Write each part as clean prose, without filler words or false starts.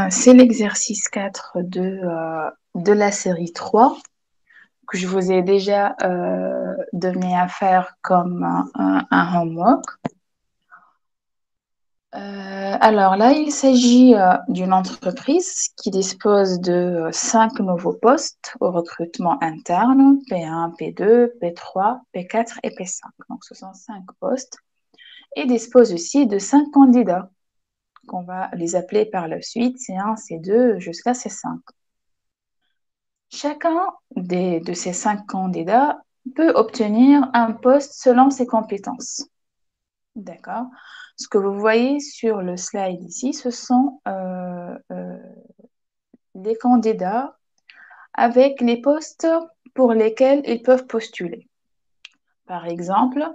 C'est l'exercice 4 de la série 3 que je vous ai déjà donné à faire comme un homework. Alors là, il s'agit d'une entreprise qui dispose de 5 nouveaux postes au recrutement interne, P1, P2, P3, P4 et P5. Donc, ce sont 5 postes et dispose aussi de 5 candidats qu'on va les appeler par la suite C1, C2 jusqu'à C5. Chacun de ces 5 candidats peut obtenir un poste selon ses compétences. D'accord. Ce que vous voyez sur le slide ici, ce sont les candidats avec les postes pour lesquels ils peuvent postuler. Par exemple,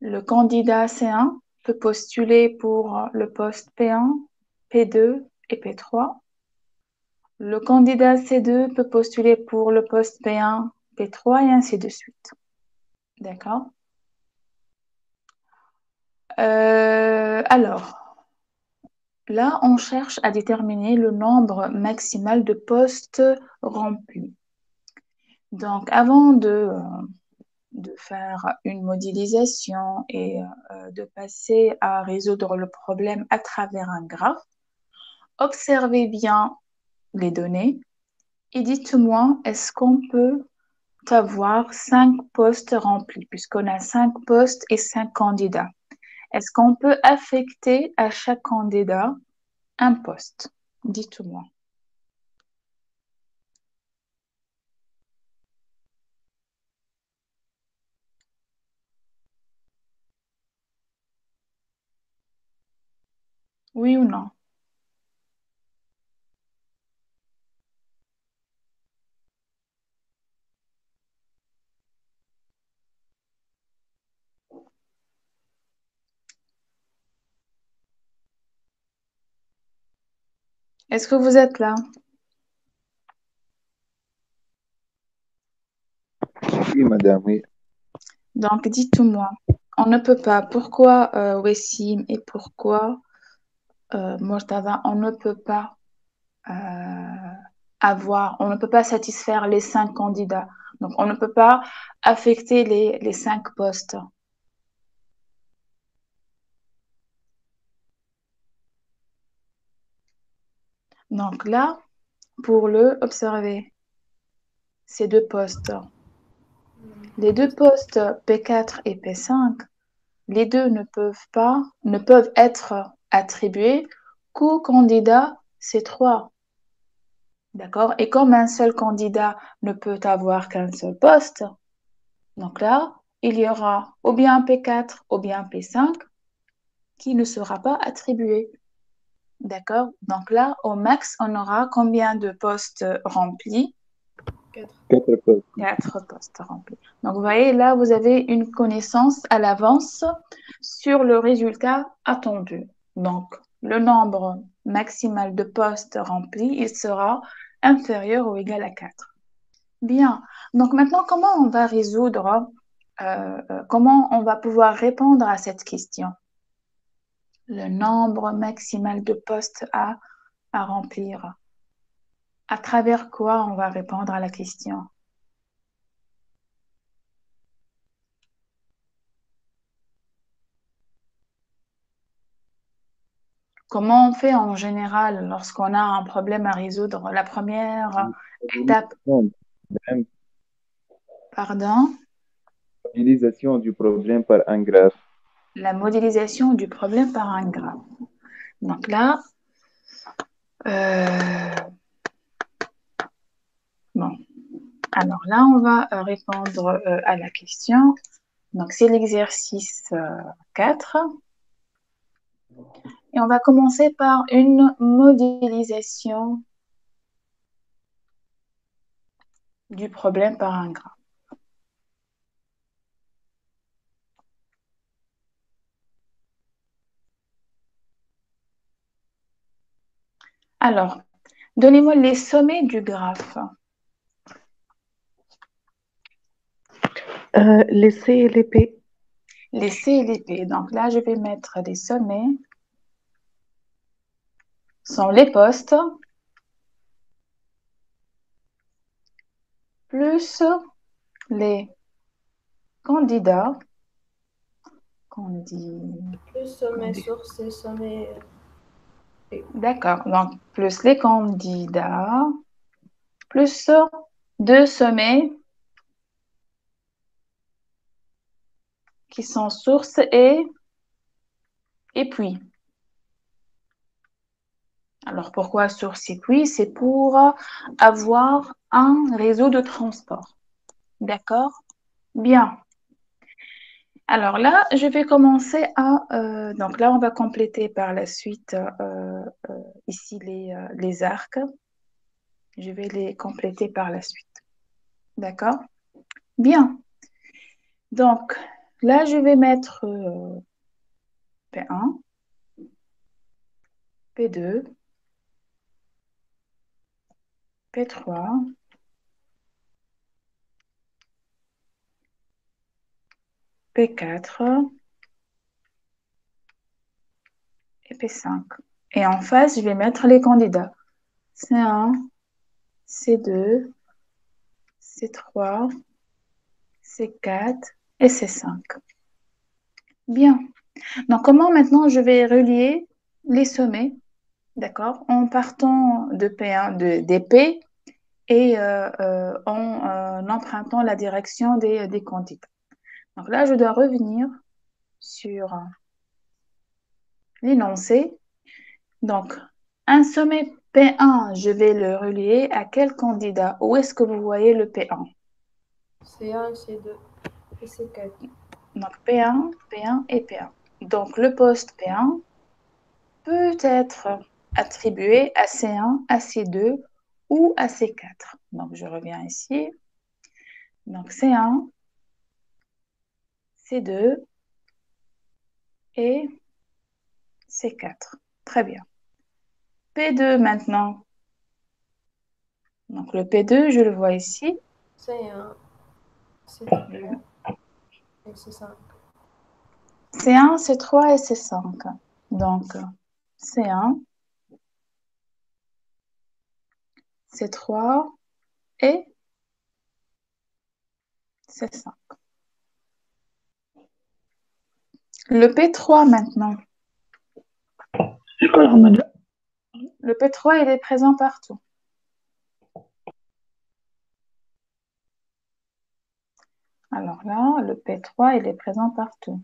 le candidat C1 peut postuler pour le poste P1, P2 et P3. Le candidat C2 peut postuler pour le poste P1, P3 et ainsi de suite. D'accord. Alors, là, on cherche à déterminer le nombre maximal de postes remplis. Donc, avant de faire une modélisation et de passer à résoudre le problème à travers un graphe, observez bien les données et dites-moi, est-ce qu'on peut avoir 5 postes remplis, puisqu'on a 5 postes et 5 candidats. Est-ce qu'on peut affecter à chaque candidat un poste? Dites-moi. Oui ou non? Est-ce que vous êtes là? Oui, madame, oui. Donc, dites-moi. On ne peut pas. Pourquoi Wessim et pourquoi Mortada, on ne peut pas on ne peut pas satisfaire les 5 candidats. Donc, on ne peut pas affecter les 5 postes. Donc là, pour le observer, ces deux postes, les deux postes P4 et P5, les deux ne peuvent être attribués qu'au candidat C3. D'accord? Et comme un seul candidat ne peut avoir qu'un seul poste, donc là, il y aura ou bien P4 ou bien P5 qui ne sera pas attribué. D'accord? Donc là, au max, on aura combien de postes remplis? 4 postes. 4 postes remplis. Donc, vous voyez, là, vous avez une connaissance à l'avance sur le résultat attendu. Donc, le nombre maximal de postes remplis, il sera inférieur ou égal à 4. Bien. Donc, maintenant, comment on va résoudre, comment on va pouvoir répondre à cette question? Le nombre maximal de postes à remplir. À travers quoi on va répondre à la question? Comment on fait en général lorsqu'on a un problème à résoudre? La première étape, Madame, pardon, modélisation du problème par un graphe. la modélisation du problème par un graphe. Donc là, euh, bon, alors là, on va répondre à la question. Donc c'est l'exercice 4. Et on va commencer par une modélisation du problème par un graphe. Alors, donnez-moi les sommets du graphe. Les C et les P. Les C et les P. Donc là, je vais mettre les sommets sont les postes plus les candidats, Plus sommet candi- source et sommet. d'accord, donc plus les candidats, plus deux sommets qui sont source et puis. Alors pourquoi source et puis? C'est pour avoir un réseau de transport. D'accord? Bien. Alors là, je vais commencer donc là, on va compléter par la suite ici les arcs. Je vais les compléter par la suite. D'accord? Bien. Donc là, je vais mettre P1, P2, P3, P4 et P5. Et en face, je vais mettre les candidats. C1, C2, C3, C4 et C5. Bien. Donc, comment maintenant je vais relier les sommets, d'accord, en partant de P1, d'P et en empruntant la direction des candidats. Donc là, je dois revenir sur l'énoncé. Donc, un sommet P1, je vais le relier à quel candidat? Où est-ce que vous voyez le P1? C1, C2 et C4. Donc, P1, P1 et P1. Donc, le poste P1 peut être attribué à C1, à C2 ou à C4. Donc, je reviens ici. Donc, C1, C2 et C4. Très bien. P2 maintenant. Donc, le P2, je le vois ici. C1, C3 et C5. C1, C3 et C5. Donc, C1, C3 et C5. Le P3 maintenant. Le P3, il est présent partout. Alors là, le P3, il est présent partout.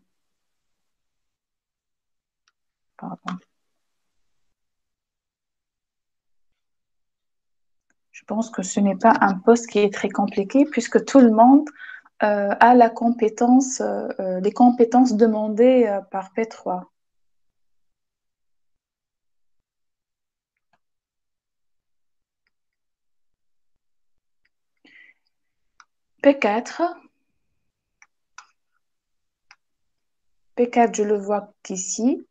Pardon. Je pense que ce n'est pas un poste qui est très compliqué puisque tout le monde a la compétence, les compétences demandées par P3. P4, P4, je le vois qu'ici,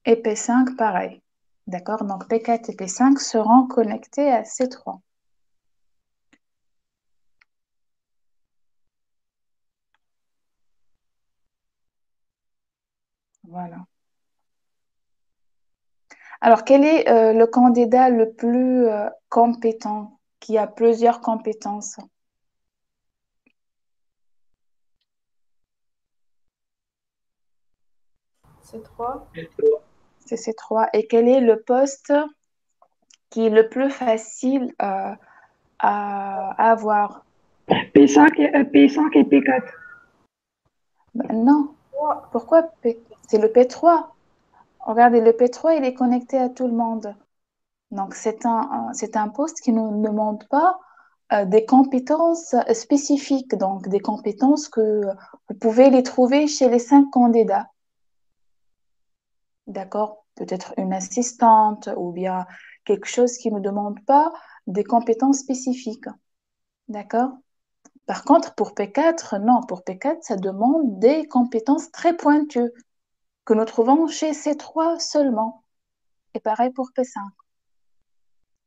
et P5, pareil. D'accord? Donc P4 et P5 seront connectés à C3. Voilà. Alors, quel est le candidat le plus compétent, qui a plusieurs compétences? C3. C'est C3. Et quel est le poste qui est le plus facile à avoir? P5 et P4. Ben non. Pourquoi C'est le P3. Regardez, le P3, il est connecté à tout le monde. Donc, c'est un poste qui ne demande pas des compétences spécifiques, donc des compétences que vous pouvez les trouver chez les 5 candidats. D'accord? Peut-être une assistante ou bien quelque chose qui ne demande pas des compétences spécifiques. D'accord? Par contre, pour P4, non, pour P4, ça demande des compétences très pointues que nous trouvons chez C3 seulement. Et pareil pour P5.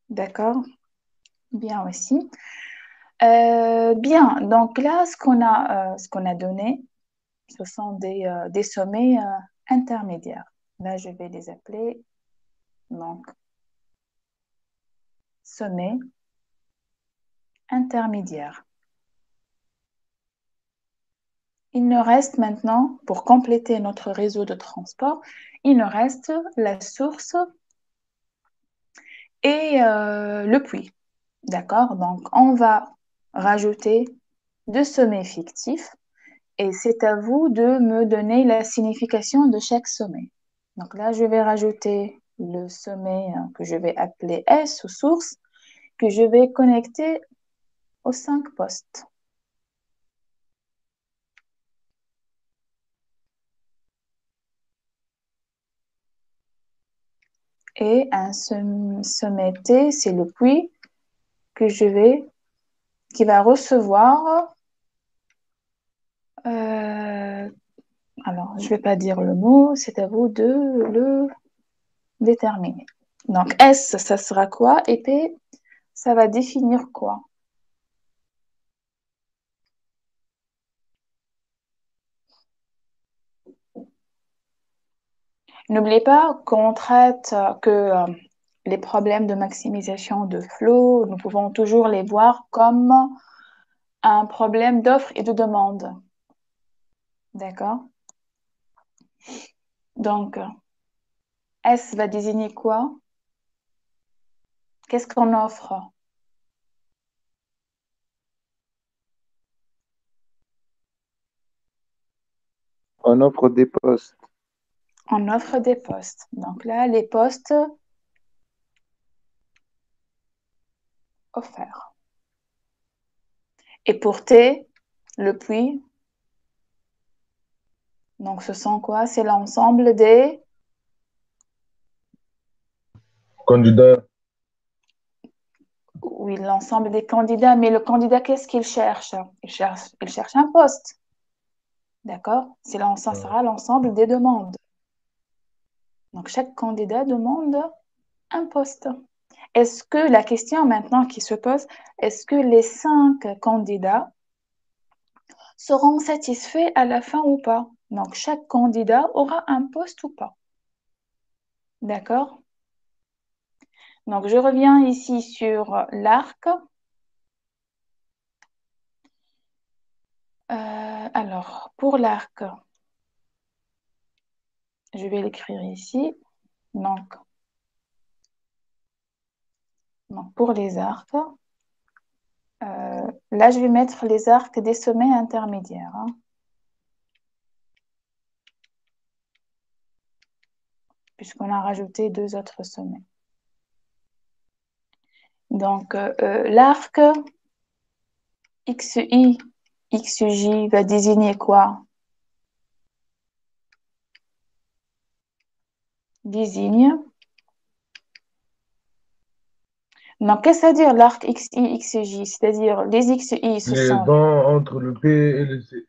D'accord? Bien aussi. Bien, donc là, ce qu'on a donné, ce sont des sommets intermédiaires. Là, je vais les appeler donc sommets intermédiaires. Il nous reste maintenant, pour compléter notre réseau de transport, il nous reste la source et le puits. D'accord? Donc, on va rajouter deux sommets fictifs et c'est à vous de me donner la signification de chaque sommet. Donc là, je vais rajouter le sommet que je vais appeler S ou source, que je vais connecter aux 5 postes. Et un sommet T, c'est le puits qui va recevoir, alors je ne vais pas dire le mot, c'est à vous de le déterminer. Donc S, ça sera quoi? Et P, ça va définir quoi? N'oubliez pas qu'on traite que les problèmes de maximisation de flow, nous pouvons toujours les voir comme un problème d'offre et de demande. D'accord? Donc, S va désigner quoi? Qu'est-ce qu'on offre? On offre des postes. On offre des postes. Donc là, les postes offerts. Et pour T, le puits, donc ce sont quoi? C'est l'ensemble des Candidat. Oui, l'ensemble des candidats. Mais le candidat, qu'est-ce qu'il cherche? Il cherche un poste. D'accord? Ça sera l'ensemble des demandes. Donc, chaque candidat demande un poste. Est-ce que la question maintenant qui se pose, est-ce que les 5 candidats seront satisfaits à la fin ou pas? Donc, chaque candidat aura un poste ou pas. D'accord? Donc, je reviens ici sur l'arc. Alors, pour l'arc, je vais l'écrire ici. Donc, pour les arcs, là, je vais mettre les arcs des sommets intermédiaires. Hein. Puisqu'on a rajouté 2 autres sommets. Donc, l'arc XI, XJ va désigner quoi? Désigne. Donc, qu'est-ce que ça veut dire l'arc XI, XJ? C'est-à-dire, les XI, ce Les sont... dents entre le P et le C.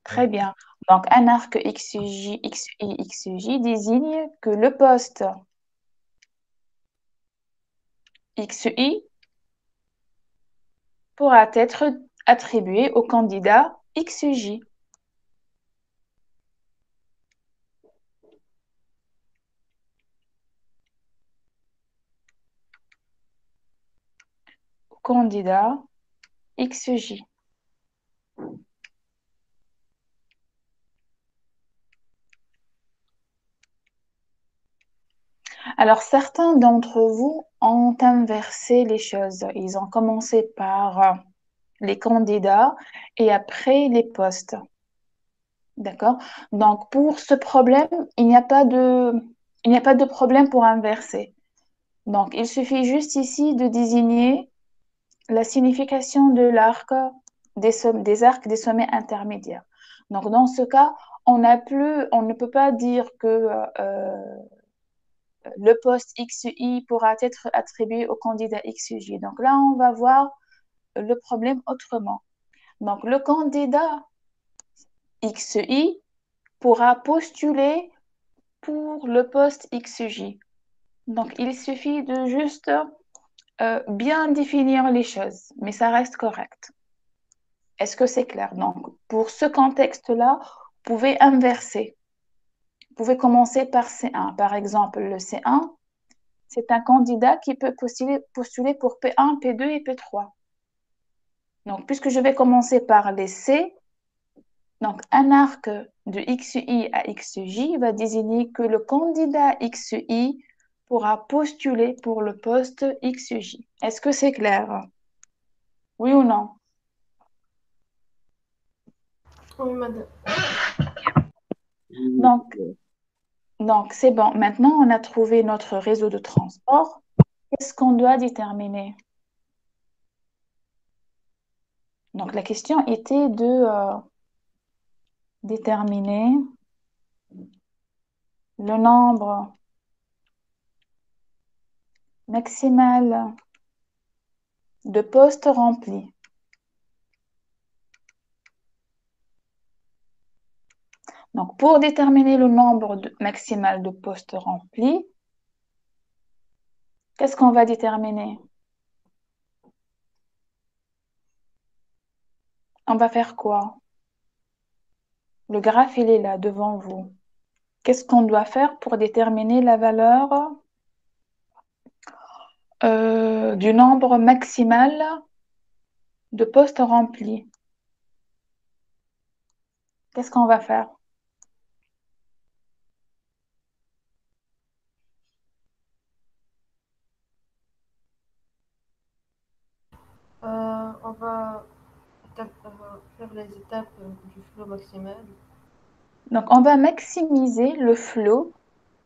Très bien. Donc, un arc XJ, XI, XJ désigne que le poste XI pourra être attribué au candidat XJ. Candidat XJ. Alors, certains d'entre vous ont inversé les choses. Ils ont commencé par les candidats et après les postes. D'accord? Donc, pour ce problème, il n'y a pas de problème pour inverser. Donc, il suffit juste ici de désigner la signification de l'arc des arcs des sommets intermédiaires. Donc, dans ce cas, on ne peut pas dire que le poste XI pourra être attribué au candidat XJ. Donc là, on va voir le problème autrement. Donc, le candidat XI pourra postuler pour le poste XJ. Donc, il suffit de juste bien définir les choses, mais ça reste correct. Est-ce que c'est clair? Donc, pour ce contexte-là, vous pouvez inverser. Vous pouvez commencer par C1. Par exemple, le C1, c'est un candidat qui peut postuler pour P1, P2 et P3. Donc, puisque je vais commencer par les C, donc un arc de XY à XJ va désigner que le candidat XY pourra postuler pour le poste XJ. Est-ce que c'est clair? Oui ou non? Oui, madame. Donc c'est bon. Maintenant, on a trouvé notre réseau de transport. Qu'est-ce qu'on doit déterminer? Donc, la question était de déterminer le nombre maximal de postes remplis. Donc, pour déterminer le nombre maximal de postes remplis, qu'est-ce qu'on va déterminer? On va faire quoi? Le graphe, il est là devant vous. Qu'est-ce qu'on doit faire pour déterminer la valeur du nombre maximal de postes remplis? Qu'est-ce qu'on va faire? On va faire les étapes du flot maximal. Donc, on va maximiser le flot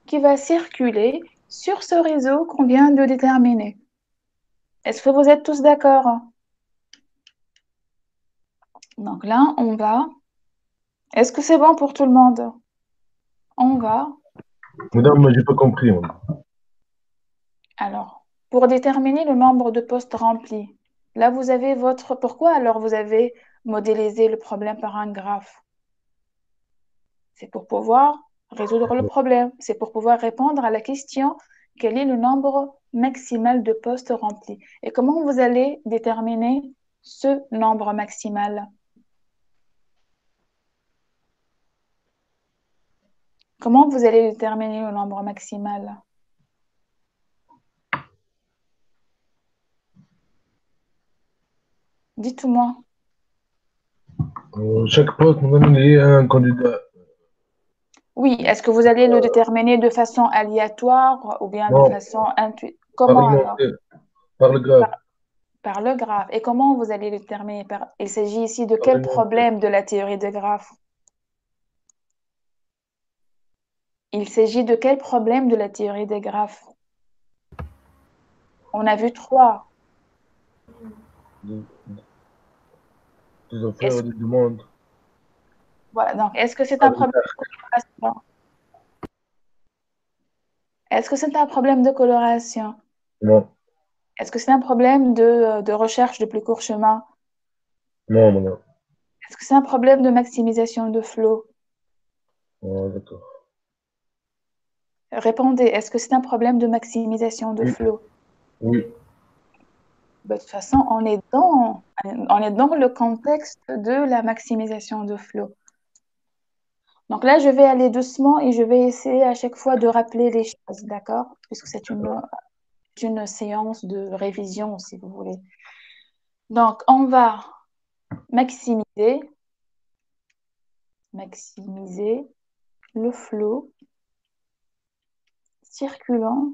qui va circuler sur ce réseau qu'on vient de déterminer. Est-ce que vous êtes tous d'accord? Donc là, on va... Est-ce que c'est bon pour tout le monde? On va... Madame, moi, j'ai pas compris. Moi. Alors, pour déterminer le nombre de postes remplis, là, vous avez votre... Pourquoi alors vous avez modélisé le problème par un graphe? C'est pour pouvoir résoudre le problème. C'est pour pouvoir répondre à la question, quel est le nombre maximal de postes remplis? Et comment vous allez déterminer ce nombre maximal? Comment vous allez déterminer le nombre maximal? Dites-moi. Chaque poste, madame, il y a un candidat. Oui, est-ce que vous allez le déterminer de façon aléatoire ou bien de Non, façon intuitive? par Comment alors? augmenter, par le graphe, Par le graphe. Et comment vous allez le déterminer? Il s'agit ici de par quel augmenter. problème de la théorie des graphes? Il s'agit de quel problème de la théorie des graphes? On a vu trois. Des, des Est-ce, affaires, des demandes. voilà, donc, est-ce que c'est Par un le problème de coloration? Est-ce que c'est un problème de coloration? Non, Est-ce que c'est un problème de recherche de plus court chemin? non, madame. Est-ce que c'est un problème de maximisation de flot? Ah, d'accord. Répondez, est-ce que c'est un problème de maximisation de Oui, flot? oui. De toute façon, on est dans le contexte de la maximisation de flot. Donc là, je vais aller doucement et je vais essayer à chaque fois de rappeler les choses, d'accord? Puisque c'est une séance de révision, si vous voulez. Donc, on va maximiser le flot circulant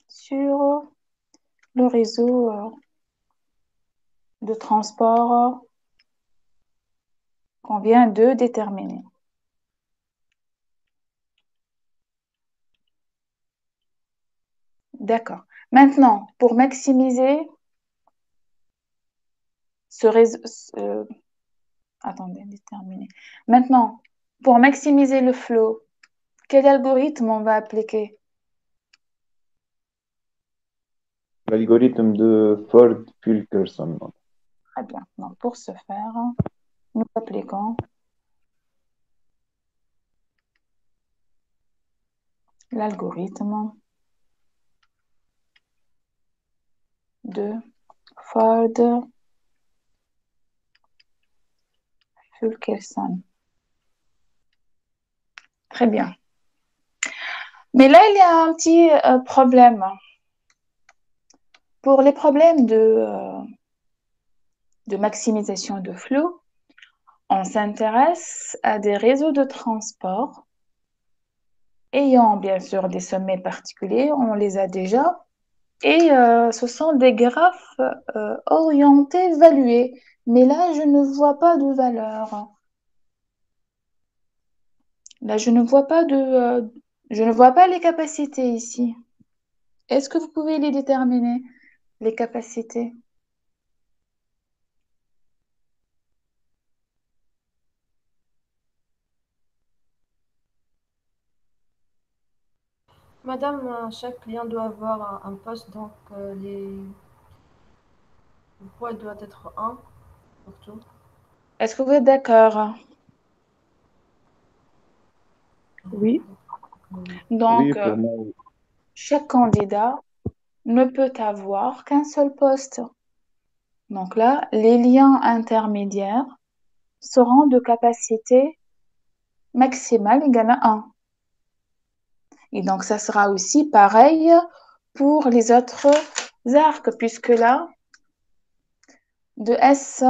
sur le réseau de transport qu'on vient de déterminer. D'accord. Maintenant, pour maximiser ce réseau... attendez, déterminer. Maintenant, pour maximiser le flot, quel algorithme on va appliquer? L'algorithme de Ford-Fulkerson. Très bien. Donc, pour ce faire, nous appliquons l'algorithme de Ford-Fulkerson. Très bien. Mais là, il y a un petit problème. Pour les problèmes de maximisation de flux, on s'intéresse à des réseaux de transport ayant bien sûr des sommets particuliers, on les a déjà, et ce sont des graphes orientés, évalués. Mais là, je ne vois pas de valeur. Là, je ne vois pas les capacités ici. Est-ce que vous pouvez les déterminer, les capacités? Madame, chaque client doit avoir un poste, donc le poids doit être 1 pour tout. Est-ce que vous êtes d'accord? Oui. Oui, Donc, pour moi, oui. chaque candidat ne peut avoir qu'un seul poste. Donc là, les liens intermédiaires seront de capacité maximale égale à 1. Et donc, ça sera aussi pareil pour les autres arcs, puisque là, de S,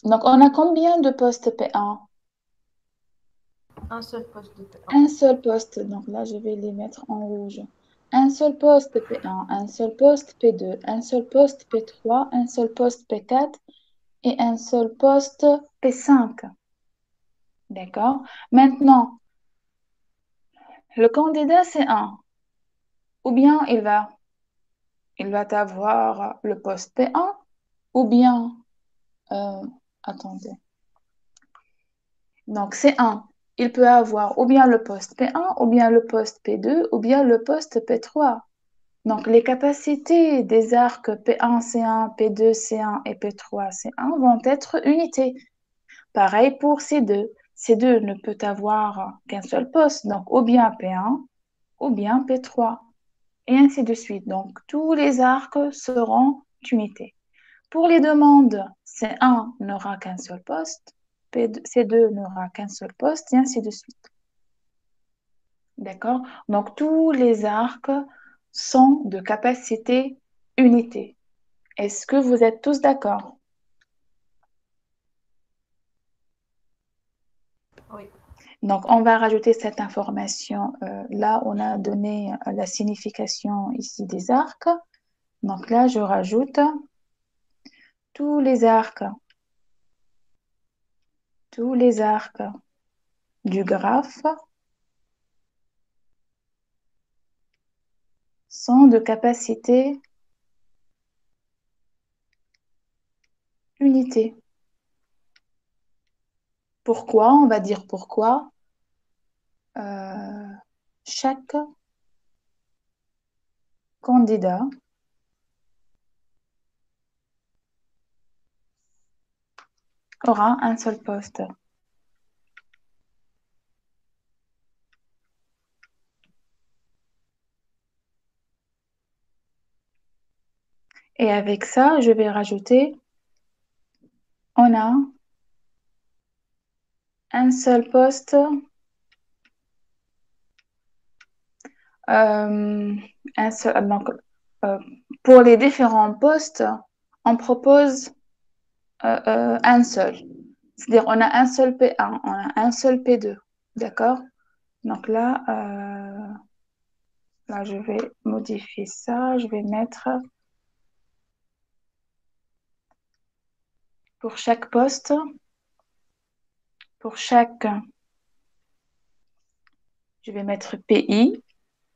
donc on a combien de postes P1? Un seul poste de P1. Un seul poste. Donc là, je vais les mettre en rouge. Un seul poste P1, un seul poste P2, un seul poste P3, un seul poste P4 et un seul poste P5. D'accord? Maintenant, le candidat, c'est 1. Ou bien il va avoir le poste P1, ou bien, euh, attendez. Donc, c'est 1. Il peut avoir ou bien le poste P1, ou bien le poste P2, ou bien le poste P3. Donc, les capacités des arcs P1, C1, P2, C1 et P3, C1 vont être unités. Pareil pour C2. C2 ne peut avoir qu'un seul poste, donc ou bien P1 ou bien P3, et ainsi de suite. Donc, tous les arcs seront unités. Pour les demandes, C1 n'aura qu'un seul poste, C2 n'aura qu'un seul poste, et ainsi de suite. D'accord? Donc, tous les arcs sont de capacité unité. Est-ce que vous êtes tous d'accord? Oui. Donc, on va rajouter cette information. Là, on a donné la signification ici des arcs. Donc là, je rajoute tous les arcs du graphe sont de capacité unité. Pourquoi? On va dire pourquoi. Chaque candidat aura un seul poste. Et avec ça, je vais rajouter, on a un seul poste, donc, pour les différents postes, on propose un seul. C'est-à-dire, on a un seul P1, on a un seul P2. D'accord? Donc là, je vais modifier ça. Je vais mettre pour chaque poste, je vais mettre PI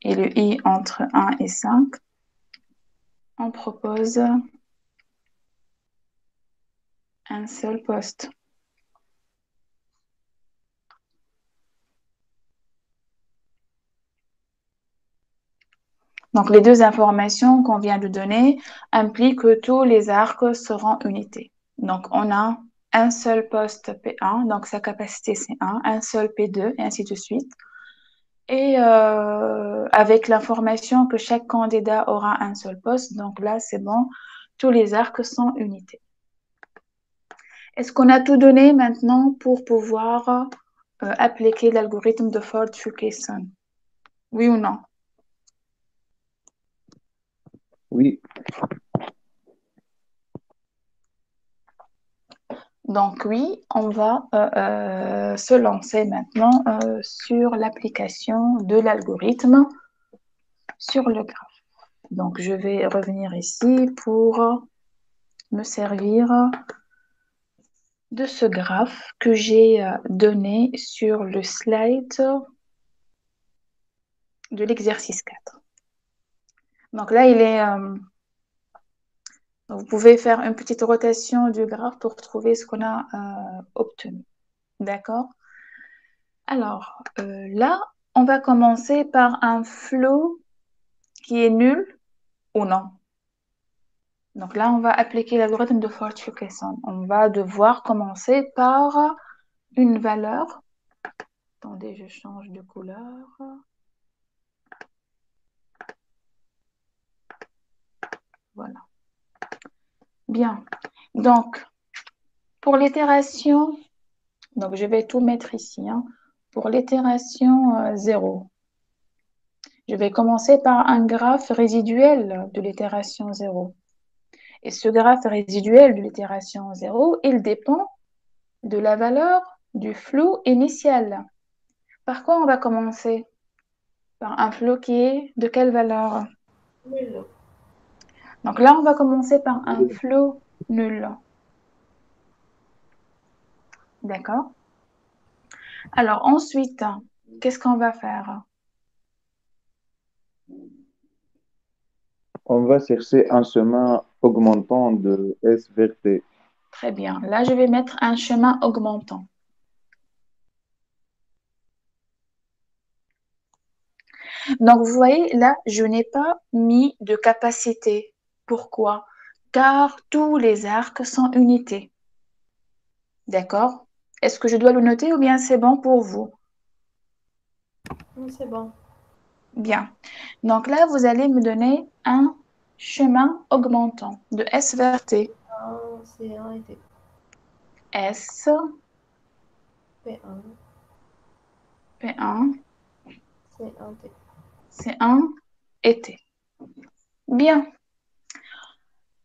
et le I entre 1 et 5. On propose un seul poste. Donc, les deux informations qu'on vient de donner impliquent que tous les arcs seront unités. Donc, on a un seul poste P1, donc sa capacité c'est 1, un seul P2, et ainsi de suite. Et avec l'information que chaque candidat aura un seul poste, donc là, c'est bon, tous les arcs sont unités. Est-ce qu'on a tout donné maintenant pour pouvoir appliquer l'algorithme de Ford-Fulkerson? Oui ou non? Oui, Donc oui, on va se lancer maintenant sur l'application de l'algorithme sur le graphe. Donc je vais revenir ici pour me servir de ce graphe que j'ai donné sur le slide de l'exercice 4. Donc là, vous pouvez faire une petite rotation du graphe pour trouver ce qu'on a obtenu. D'accord? Alors, là, on va commencer par un flot qui est nul ou non. Donc là, on va appliquer l'algorithme de Fortune-Cresson. On va devoir commencer par une valeur. Attendez, je change de couleur. Voilà. Bien. Donc, pour l'itération, donc je vais tout mettre ici. Pour l'itération 0, je vais commencer par un graphe résiduel de l'itération 0. Et ce graphe résiduel de l'itération 0, il dépend de la valeur du flot initial. Par quoi on va commencer? Par un flot qui est de quelle valeur? Nul. Donc là, on va commencer par un flot nul. D'accord? Alors ensuite, qu'est-ce qu'on va faire? on va chercher un chemin augmentant de S vers T. Très bien. Là, je vais mettre un chemin augmentant. Donc, vous voyez, là, je n'ai pas mis de capacité. Pourquoi? Car tous les arcs sont unités. D'accord? Est-ce que je dois le noter ou bien c'est bon pour vous? Oui, c'est bon. Bien. Donc là, vous allez me donner un chemin augmentant de S vers T. C1 et T. S, P1, P1, C1, T. C1 et T. Bien.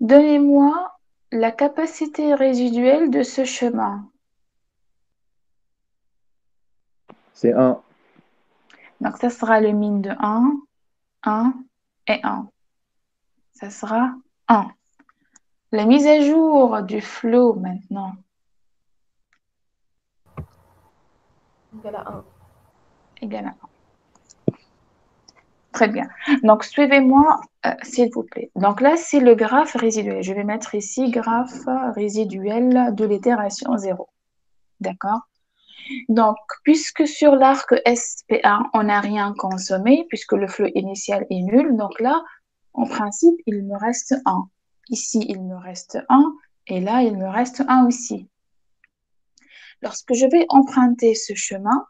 Donnez-moi la capacité résiduelle de ce chemin. C'est un. Donc, ça sera le min de 1 et 1. Ça sera 1. La mise à jour du flow maintenant. Égal à 1. Égale à 1. Très bien. Donc, suivez-moi, s'il vous plaît. Donc là, c'est le graphe résiduel. Je vais mettre ici graphe résiduel de l'itération 0. D'accord? Donc, puisque sur l'arc SPA, on n'a rien consommé, puisque le flux initial est nul, donc là, en principe, il me reste 1. Ici, il me reste 1, et là, il me reste 1 aussi. Lorsque je vais emprunter ce chemin,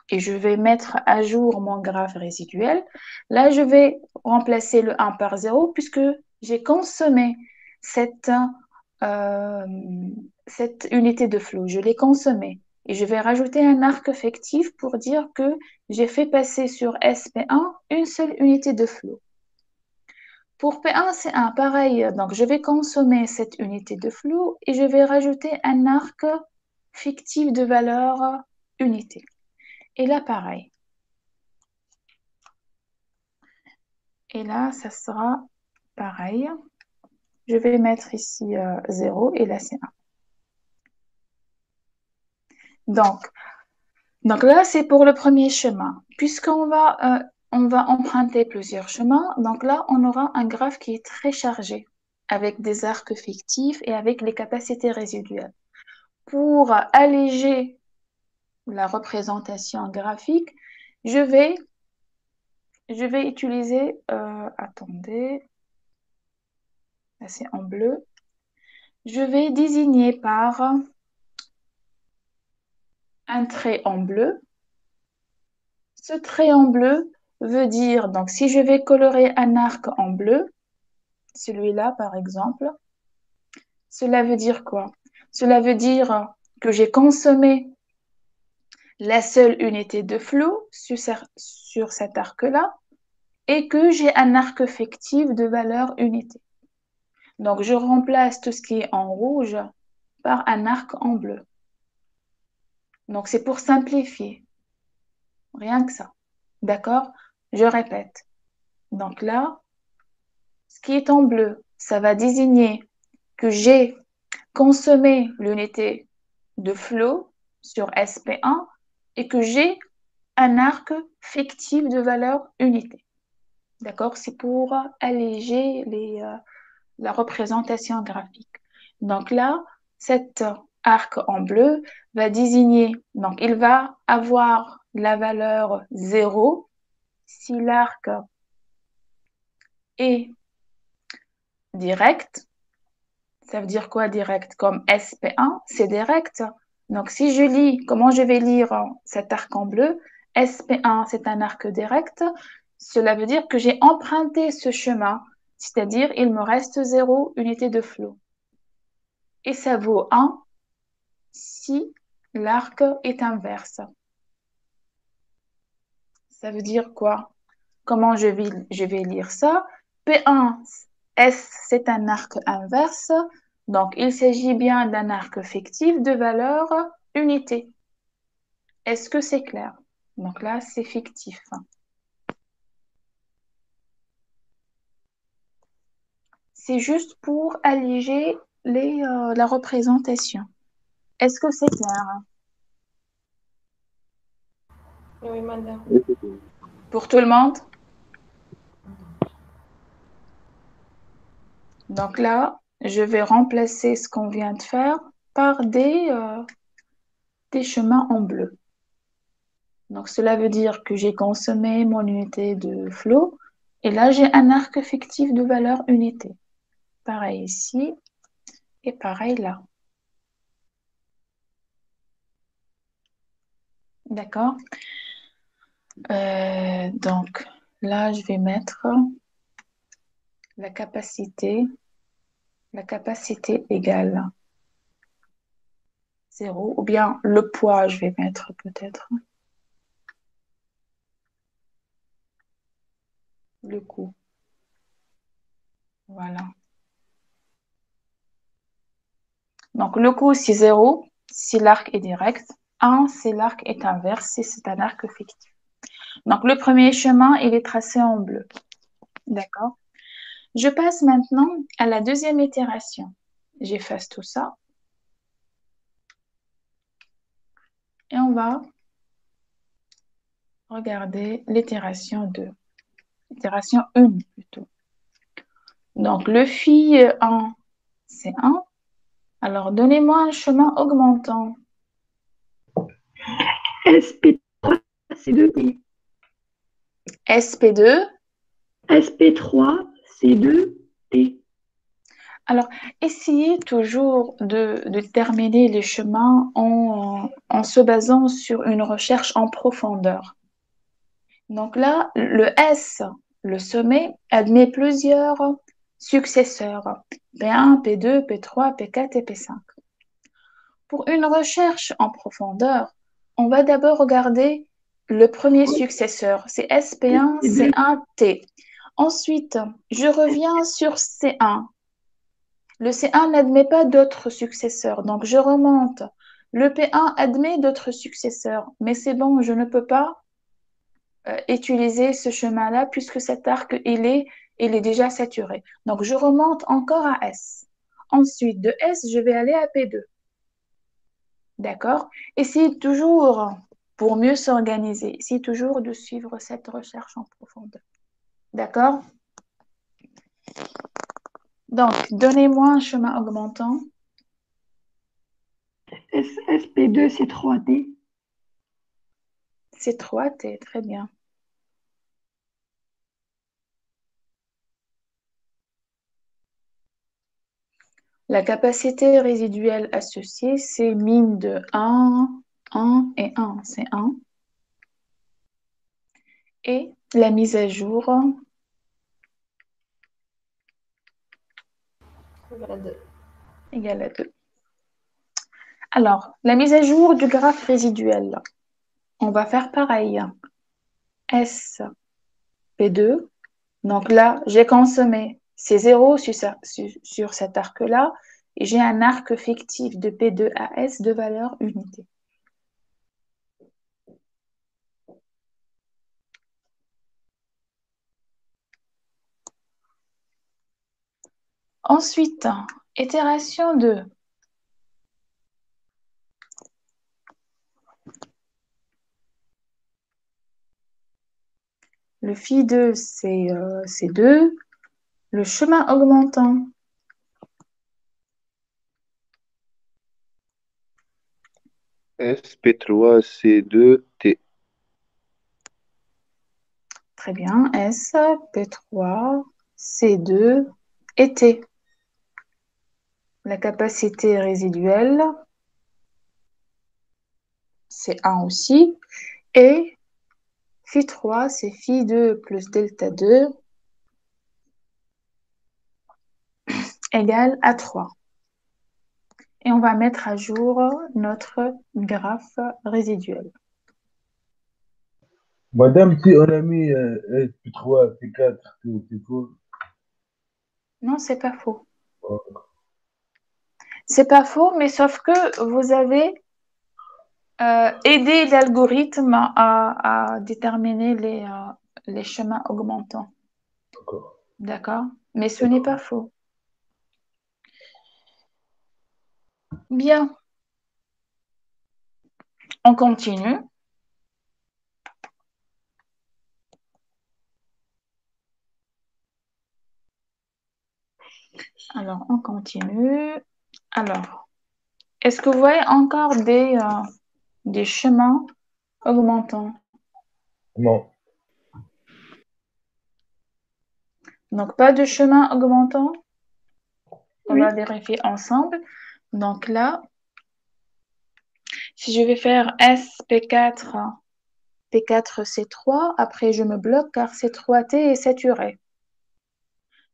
et je vais mettre à jour mon graphe résiduel, là, je vais remplacer le 1 par 0, puisque j'ai consommé cette, cette unité de flot. Je l'ai consommée. Et je vais rajouter un arc fictif pour dire que j'ai fait passer sur SP1 une seule unité de flot. Pour P1, c'est un pareil. Donc, je vais consommer cette unité de flot et je vais rajouter un arc fictif de valeur unité. Et là, pareil. Et là, ça sera pareil. Je vais mettre ici 0 et là, c'est 1. Donc là, c'est pour le premier chemin. Puisqu'on on va emprunter plusieurs chemins, donc là, on aura un graphe qui est très chargé, avec des arcs fictifs et avec les capacités résiduelles. Pour alléger la représentation graphique, je vais utiliser, attendez, là c'est en bleu, je vais désigner par un trait en bleu. Ce trait en bleu veut dire, donc si je vais colorer un arc en bleu, celui-là par exemple, cela veut dire quoi? Cela veut dire que j'ai consommé la seule unité de flot sur cet arc-là est que j'ai un arc fictif de valeur unité. Donc, je remplace tout ce qui est en rouge par un arc en bleu. Donc, c'est pour simplifier. Rien que ça. D'accord? Je répète. Donc là, ce qui est en bleu, ça va désigner que j'ai consommé l'unité de flot sur SP1 et que j'ai un arc fictif de valeur unité. D'accord? C'est pour alléger la représentation graphique. Donc là, cet arc en bleu va désigner, donc il va avoir la valeur 0 si l'arc est direct. Ça veut dire quoi direct? Comme SP1, c'est direct. Donc si je lis, comment je vais lire cet arc en bleu? SP1, c'est un arc direct. Cela veut dire que j'ai emprunté ce chemin, c'est-à-dire il me reste 0 unité de flot. Et ça vaut 1 si l'arc est inverse. Ça veut dire quoi? Comment je vais lire ça? P1, S, c'est un arc inverse. Donc, il s'agit bien d'un arc fictif de valeur unité. Est-ce que c'est clair? Donc là, c'est fictif. C'est juste pour alléger la représentation. Est-ce que c'est clair? Oui, madame. Pour tout le monde? Donc là, je vais remplacer ce qu'on vient de faire par des chemins en bleu. Donc cela veut dire que j'ai consommé mon unité de flot et là j'ai un arc fictif de valeur unité. Pareil ici et pareil là. D'accord? Donc là je vais mettre la capacité égale 0 ou bien le poids je vais mettre peut-être le coût. Voilà. Donc le coût c'est 0 si l'arc est direct, 1 si l'arc est inverse, si c'est un arc fictif. Donc le premier chemin il est tracé en bleu. D'accord? Je passe maintenant à la deuxième itération. J'efface tout ça. Et on va regarder l'itération 2. Itération 1 plutôt. Donc le phi 1, c'est 1. Alors donnez-moi un chemin augmentant. SP3, c'est 2T. SP2. SP3, c'est 2T. Alors, essayez toujours de terminer les chemins en se basant sur une recherche en profondeur. Donc là, le S, le sommet, admet plusieurs successeurs, P1, P2, P3, P4 et P5. Pour une recherche en profondeur, on va d'abord regarder le premier successeur, c'est SP1, C1, T. Ensuite, je reviens sur C1. Le C1 n'admet pas d'autres successeurs, donc je remonte. Le P1 admet d'autres successeurs, mais c'est bon, je ne peux pas utiliser ce chemin-là puisque cet arc, il est déjà saturé. Donc, je remonte encore à S. Ensuite, de S, je vais aller à P2. D'accord? Essayez toujours, pour mieux s'organiser, essayez toujours de suivre cette recherche en profondeur. D'accord? Donc, donnez-moi un chemin augmentant. SP2, c'est 3T. C'est 3T, très bien. La capacité résiduelle associée, c'est mine de 1, 1 et 1, c'est 1. Et la mise à jour Égale à 2. égale à 2. Alors, la mise à jour du graphe résiduel. on va faire pareil. S, P2. Donc là, j'ai consommé ces zéros sur cet arc-là et j'ai un arc fictif de P2 à S de valeur unité. Ensuite, itération 2. Le phi2, c'est 2. Le chemin augmentant. SP3, C2, T. Très bien. S, P3, C2 et T. La capacité résiduelle, c'est 1 aussi. Et phi3, c'est phi2 plus delta 2 égale à 3. Et on va mettre à jour notre graphe résiduel. Madame, si on a mis SP3, P4, c'est faux. Non, c'est pas faux. Oh, C'est pas faux, mais sauf que vous avez aidé l'algorithme à déterminer les chemins augmentants. d'accord. D'accord? Mais ce n'est pas faux. Bien. On continue. Alors, on continue. Alors, est-ce que vous voyez encore des chemins augmentants? Non, Donc, pas de chemin augmentant? On Oui. va vérifier ensemble. Donc là, si je vais faire SP4, P4C3, après je me bloque car C3T est saturé.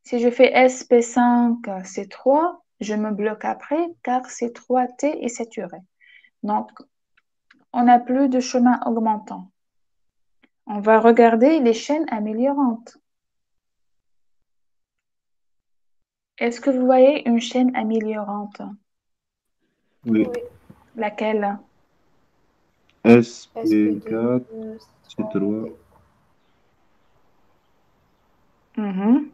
Si je fais SP5C3, je me bloque après car C3T est saturé. Donc, on n'a plus de chemin augmentant. On va regarder les chaînes améliorantes. Est-ce que vous voyez une chaîne améliorante? Oui. Oui. Laquelle? SP4, C3, T. Mhm.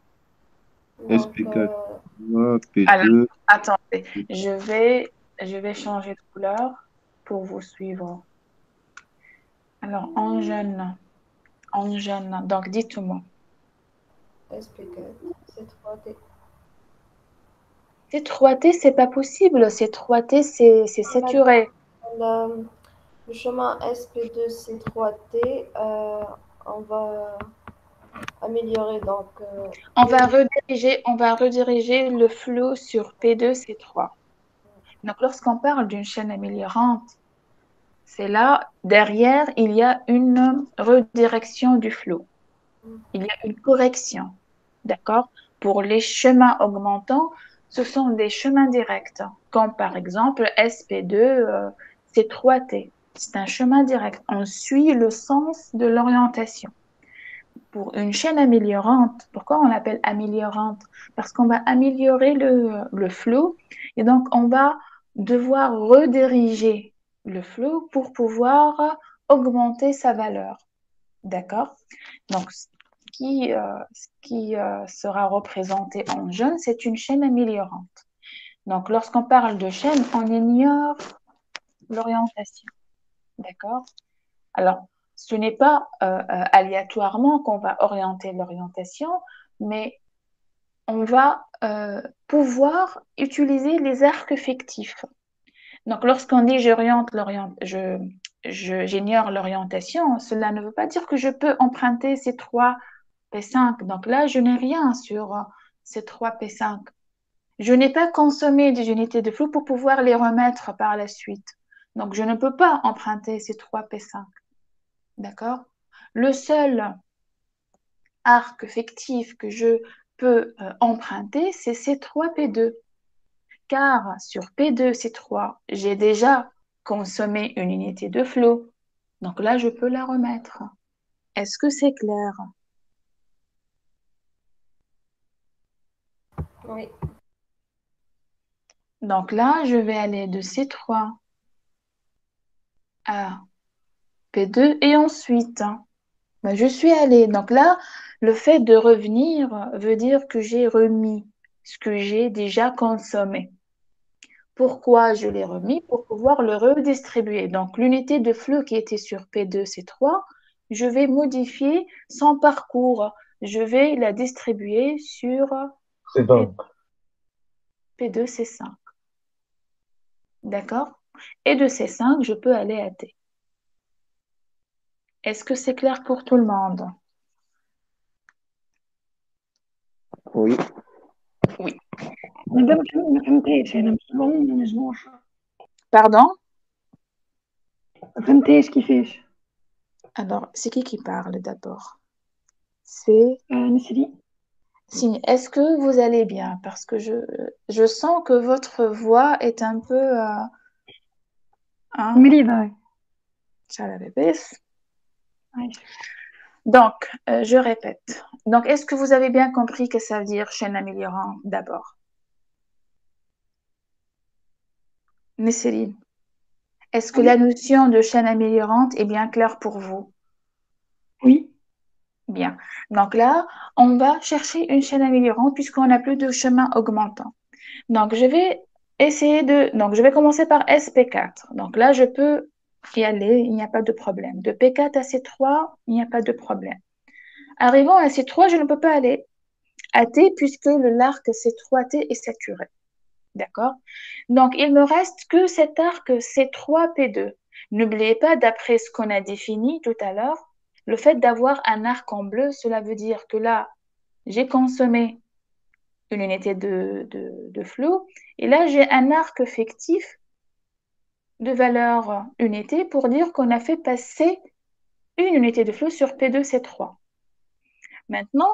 Donc, SP4, Alors, P2. attendez, je vais changer de couleur pour vous suivre. Alors, en jaune, donc dites-moi. SP4, C3T. C3T, c'est pas possible. C3T, c'est saturé. Le chemin SP2, C3T, on va améliorer donc On va rediriger le flot sur P2, C3. Donc, lorsqu'on parle d'une chaîne améliorante, c'est là, derrière, il y a une redirection du flot. Il y a une correction. D'accord? Pour les chemins augmentants, ce sont des chemins directs, comme par exemple SP2, C3T. C'est un chemin direct. On suit le sens de l'orientation. Pour une chaîne améliorante, pourquoi on l'appelle améliorante? Parce qu'on va améliorer le flot et donc on va devoir rediriger le flot pour pouvoir augmenter sa valeur. D'accord? Donc, ce qui sera représenté en jaune, c'est une chaîne améliorante. Donc, lorsqu'on parle de chaîne, on ignore l'orientation. D'accord? Alors, ce n'est pas aléatoirement qu'on va orienter l'orientation, mais on va pouvoir utiliser les arcs fictifs. Donc, lorsqu'on dit j'ignore l'orientation, cela ne veut pas dire que je peux emprunter ces 3 P5. Donc là, je n'ai rien sur ces 3 P5. Je n'ai pas consommé des unités de flux pour pouvoir les remettre par la suite. Donc, je ne peux pas emprunter ces 3 P5. D'accord? Le seul arc fictif que je peux emprunter, c'est C3, P2. Car sur P2, C3, j'ai déjà consommé une unité de flot. Donc là, je peux la remettre. Est-ce que c'est clair? Oui. Donc là, je vais aller de C3 à P2 et ensuite, ben, je suis allée. Donc là, le fait de revenir veut dire que j'ai remis ce que j'ai déjà consommé. Pourquoi je l'ai remis? Pour pouvoir le redistribuer. Donc l'unité de flux qui était sur P2, C3, je vais modifier son parcours. Je vais la distribuer sur C'est donc. P2, C5. D'accord? Et de C5, je peux aller à T. Est-ce que c'est clair pour tout le monde? Oui. Oui. مادام ما فهمتهاش أنا بالصالون ما نجموش Pardon? ما فهمتهاش كيفاش Alors, c'est qui parle d'abord? C'est نسري Signe. Est-ce que vous allez bien? Parce que je sens que votre voix est un peu... hein, مريضة chalabébès. عايشة Donc, je répète. Donc, est-ce que vous avez bien compris que ça veut dire chaîne améliorante d'abord? Nesseline, est-ce que Oui. la notion de chaîne améliorante est bien claire pour vous? Oui. Bien. Donc là, on va chercher une chaîne améliorante puisqu'on n'a plus de chemin augmentant. Donc, je vais essayer de... Donc, je vais commencer par SP4. Donc là, je peux y aller, il n'y a pas de problème. De P4 à C3, il n'y a pas de problème. Arrivant à C3, je ne peux pas aller à T puisque l'arc C3T est saturé. D'accord? Donc, il me reste que cet arc C3P2. N'oubliez pas, d'après ce qu'on a défini tout à l'heure, le fait d'avoir un arc en bleu, cela veut dire que là, j'ai consommé une unité de flot, et là, j'ai un arc fictif de valeur unité pour dire qu'on a fait passer une unité de flot sur P2C3. Maintenant,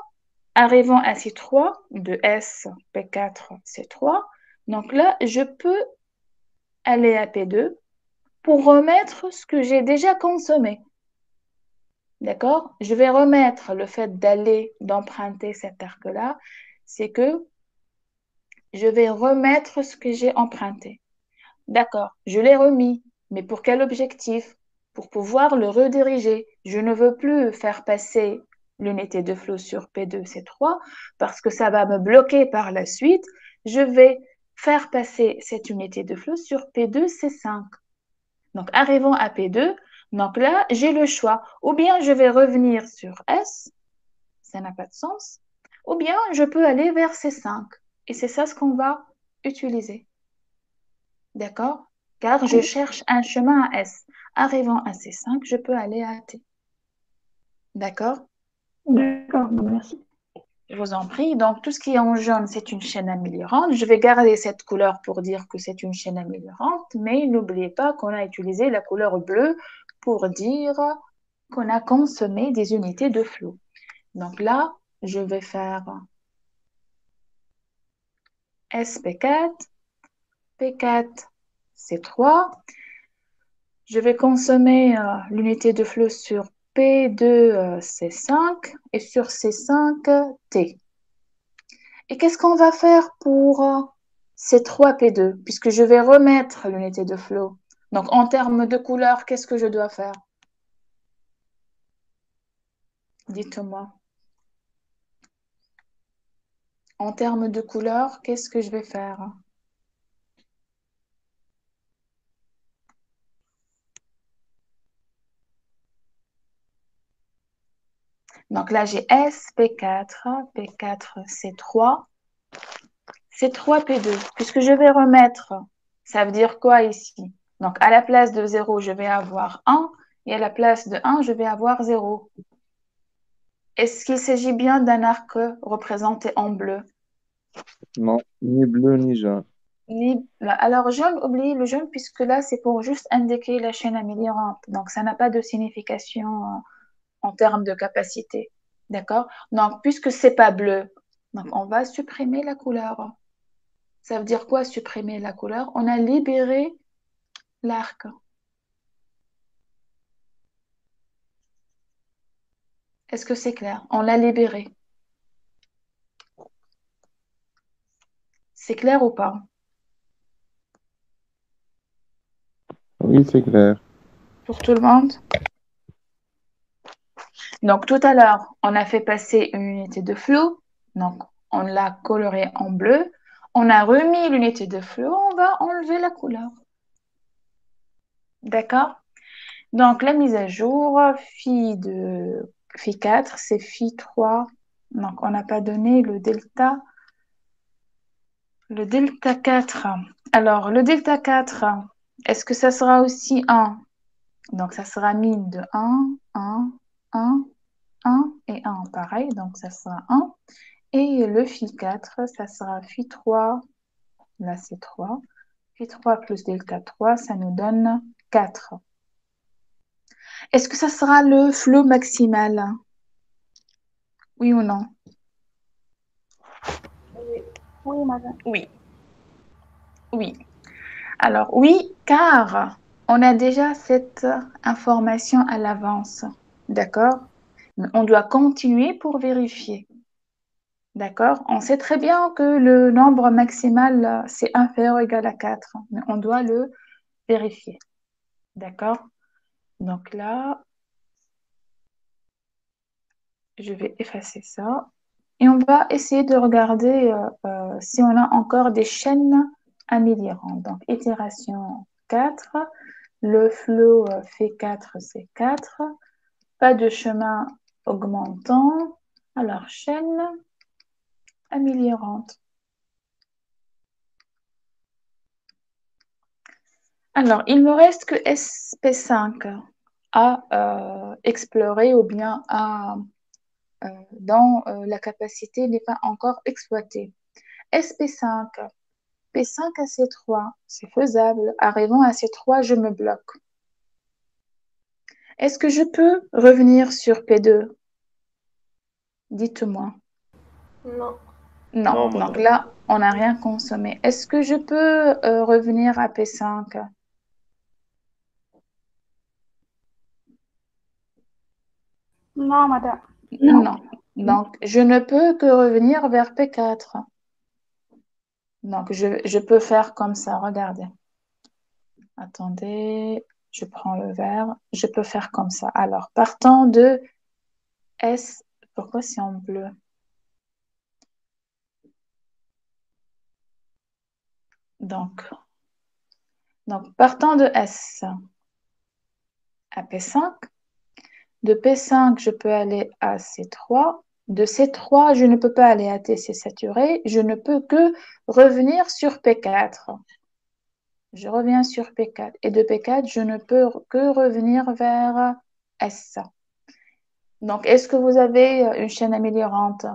arrivant à C3 de S, P4, C3, donc là, je peux aller à P2 pour remettre ce que j'ai déjà consommé. D'accord? Je vais remettre le fait d'emprunter cet arc-là, c'est que je vais remettre ce que j'ai emprunté. D'accord, je l'ai remis, mais pour quel objectif? Pour pouvoir le rediriger. Je ne veux plus faire passer l'unité de flot sur P2C3 parce que ça va me bloquer par la suite. Je vais faire passer cette unité de flot sur P2C5. Donc, arrivant à P2, donc là, j'ai le choix. Ou bien je vais revenir sur S, ça n'a pas de sens, ou bien je peux aller vers C5. Et c'est ça ce qu'on va utiliser. D'accord? Car je cherche un chemin à S. Arrivant à C5, je peux aller à T. D'accord? D'accord, bon, merci. Je vous en prie. Donc, tout ce qui est en jaune, c'est une chaîne améliorante. Je vais garder cette couleur pour dire que c'est une chaîne améliorante, mais n'oubliez pas qu'on a utilisé la couleur bleue pour dire qu'on a consommé des unités de flot. Donc là, je vais faire SP4, P4, C3. Je vais consommer l'unité de flot sur P2, C5 et sur C5, T. Et qu'est-ce qu'on va faire pour C3P2 puisque je vais remettre l'unité de flot? Donc, en termes de couleur, qu'est-ce que je dois faire? Dites-moi. En termes de couleur, qu'est-ce que je vais faire? Donc là, j'ai S, P4, P4, C3, C3P2. Puisque je vais remettre, ça veut dire quoi ici? Donc, à la place de 0, je vais avoir 1 et à la place de 1, je vais avoir 0. Est-ce qu'il s'agit bien d'un arc représenté en bleu? Non, ni bleu ni jaune. Alors, jaune, oubliez le jaune puisque là, c'est pour juste indiquer la chaîne améliorante. Donc, ça n'a pas de signification en termes de capacité. D'accord? Donc, puisque c'est pas bleu, donc on va supprimer la couleur. Ça veut dire quoi, supprimer la couleur? On a libéré l'arc. Est-ce que c'est clair? On l'a libéré. C'est clair ou pas? Oui, c'est clair. Pour tout le monde? Donc, tout à l'heure, on a fait passer une unité de flou. Donc, on l'a colorée en bleu. On a remis l'unité de flou. On va enlever la couleur. D'accord? Donc, la mise à jour, phi 4, c'est phi 3. Donc, on n'a pas donné le delta 4. Alors, le delta 4, est-ce que ça sera aussi 1? Donc, ça sera mine de 1, 1, 1, 1 et 1. Pareil, donc ça sera 1. Et le phi 4, ça sera phi 3. Là, c'est 3. Phi 3 plus delta 3, ça nous donne 4. Est-ce que ça sera le flot maximal? Oui ou non? Oui. Oui, madame. Oui. Oui. Alors, oui, car on a déjà cette information à l'avance. D'accord? Mais on doit continuer pour vérifier. D'accord? On sait très bien que le nombre maximal, c'est inférieur ou égal à 4, mais on doit le vérifier. D'accord? Donc là, je vais effacer ça. Et on va essayer de regarder si on a encore des chaînes améliorantes. Donc, itération 4. Le flot fait 4, c'est 4. Pas de chemin augmentant. Alors, chaîne améliorante. Alors, il me reste que SP5 à explorer ou bien dont la capacité n'est pas encore exploitée. SP5, P5 à C3, c'est faisable. Arrivant à C3, je me bloque. Est-ce que je peux revenir sur P2? Dites-moi. Non. Non, Non, donc madame. là, on n'a rien consommé. Est-ce que je peux revenir à P5? Non, madame. Non. Donc, je ne peux que revenir vers P4. Donc, je peux faire comme ça. Regardez. Attendez, je prends le verre. Je peux faire comme ça. Alors, partant de S. Pourquoi c'est en bleu? Donc, partant de S à P5. De P5, je peux aller à C3. De C3, je ne peux pas aller à T, c'est saturé. Je ne peux que revenir sur P4. Je reviens sur P4. Et de P4, je ne peux que revenir vers S. Donc, est-ce que vous avez une chaîne améliorante?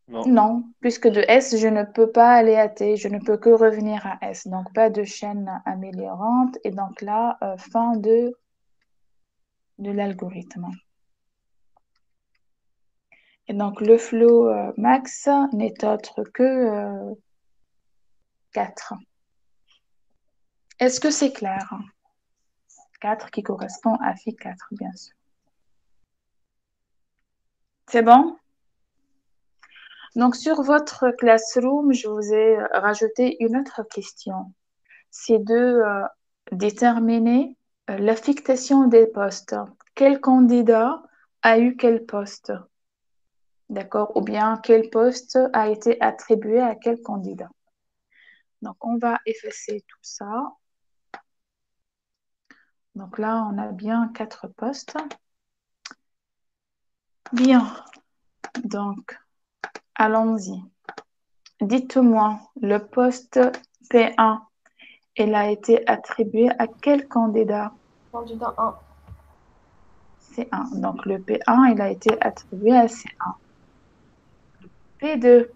Non. Non, puisque de S, je ne peux pas aller à T, je ne peux que revenir à S. Donc, pas de chaîne améliorante. Et donc là, fin de l'algorithme. Et donc, le flot max n'est autre que 4. Est-ce que c'est clair? 4 qui correspond à phi 4, bien sûr. C'est bon? Donc, sur votre classroom, je vous ai rajouté une autre question. C'est de déterminer l'affectation des postes. Quel candidat a eu quel poste? D'accord? Ou bien quel poste a été attribué à quel candidat? Donc, on va effacer tout ça. Donc là, on a bien 4 postes. Bien, donc allons-y. Dites-moi, le poste P1, il a été attribué à quel candidat? Candidat 1. C1. Donc le P1, il a été attribué à C1. P2,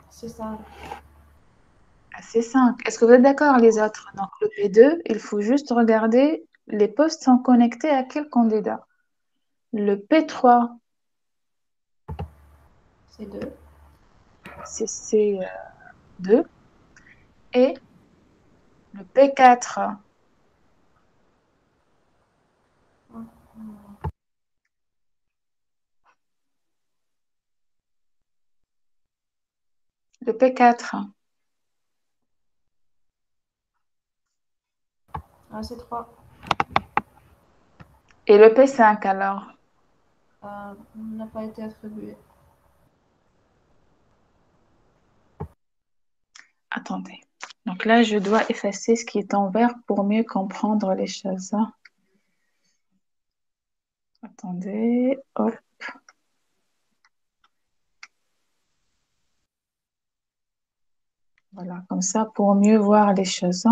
C'est ça. à C5. Est-ce que vous êtes d'accord les autres? Donc le P2, il faut juste regarder les postes sont connectés à quel candidat? Le P3, C'est 2. c'est C2. Et le P4, Le P4. AC3. Et le P5 alors? N'a pas été attribué. Attendez. Donc là, je dois effacer ce qui est en vert pour mieux comprendre les choses. Attendez. Hop. Voilà, comme ça, pour mieux voir les choses.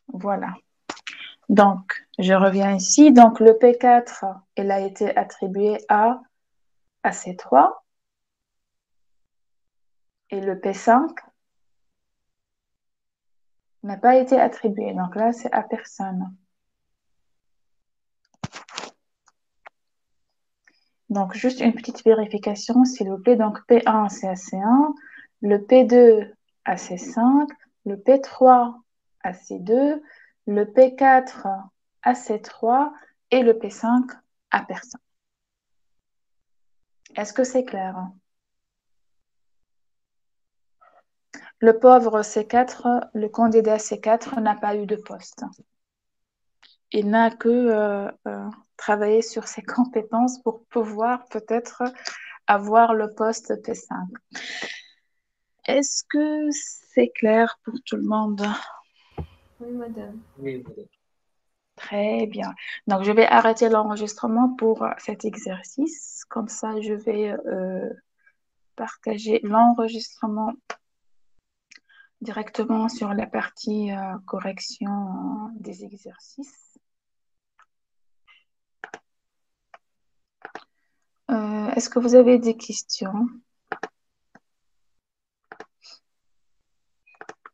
Voilà. Donc, je reviens ici. Donc, le P4, il a été attribué à AC3. Et le P5 n'a pas été attribué. Donc là, c'est à personne. Donc, juste une petite vérification, s'il vous plaît. Donc, P1, c'est AC1. Le P2, AC5. Le P3, AC2. Le P4, AC3. Et le P5, à personne. Est-ce que c'est clair? Le pauvre C4, le candidat C4 n'a pas eu de poste. Il n'a que travaillé sur ses compétences pour pouvoir peut-être avoir le poste P5. Est-ce que c'est clair pour tout le monde? Oui, madame. Très bien. Donc, je vais arrêter l'enregistrement pour cet exercice. Comme ça, je vais partager l'enregistrement directement sur la partie correction des exercices. Est-ce que vous avez des questions?